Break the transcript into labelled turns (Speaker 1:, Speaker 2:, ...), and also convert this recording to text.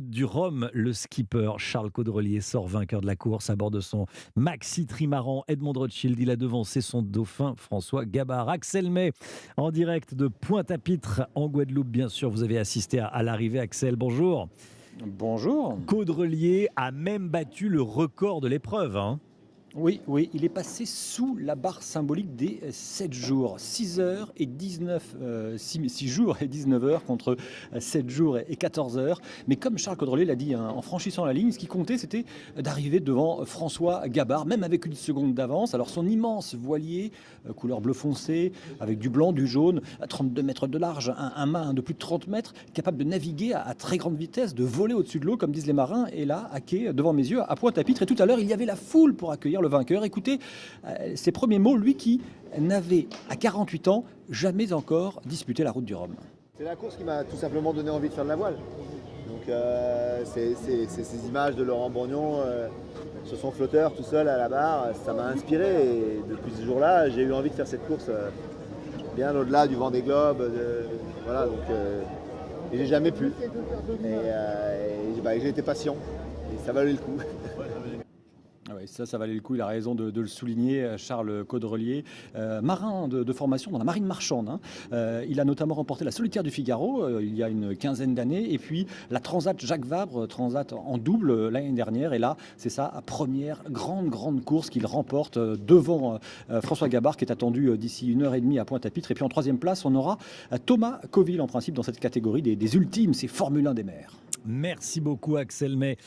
Speaker 1: Du Rhum, le skipper Charles Caudrelier sort vainqueur de la course à bord de son maxi trimaran Edmond Rothschild. Il a devancé son dauphin François Gabard. Axel May, en direct de Pointe-à-Pitre, en Guadeloupe, bien sûr. Vous avez assisté à l'arrivée, Axel. Bonjour.
Speaker 2: Bonjour.
Speaker 1: Caudrelier a même battu le record de l'épreuve, hein.
Speaker 2: Oui, oui, il est passé sous la barre symbolique des 7 jours. 6 heures et 19, 6 jours et 19 heures contre 7 jours et 14 heures. Mais comme Charles Caudrelier l'a dit, hein, en franchissant la ligne, ce qui comptait, c'était d'arriver devant François Gabard, même avec une seconde d'avance. Alors son immense voilier, couleur bleu foncé, avec du blanc, du jaune, à 32 mètres de large, un mât de plus de 30 mètres, capable de naviguer à très grande vitesse, de voler au-dessus de l'eau, comme disent les marins, et là, à quai, devant mes yeux, à Pointe-à-Pitre. Et tout à l'heure, il y avait la foule pour accueillir le vainqueur. Écoutez ses premiers mots, lui qui n'avait à 48 ans jamais encore disputé la route du Rhum.
Speaker 3: C'est la course qui m'a tout simplement donné envie de faire de la voile. Donc c'est ces images de Laurent Bourgnon sur son flotteur tout seul à la barre, ça m'a inspiré et depuis ce jour-là, j'ai eu envie de faire cette course bien au-delà du Vendée Globe. Voilà, donc et j'ai jamais pu. Et j'ai été patient et ça valait le coup.
Speaker 2: Ah ouais, ça valait le coup, il a raison de le souligner, Charles Caudrelier, marin de formation dans la marine marchande, hein. Il a notamment remporté la Solitaire du Figaro il y a une quinzaine d'années, et puis la Transat Jacques Vabre, Transat en double l'année dernière. Et là, c'est sa première grande course qu'il remporte devant François Gabard, qui est attendu d'ici 1 heure et demie à Pointe-à-Pitre. Et puis en troisième place, on aura Thomas Coville, en principe, dans cette catégorie des ultimes, c'est Formule 1 des mers.
Speaker 1: Merci beaucoup, Axel May.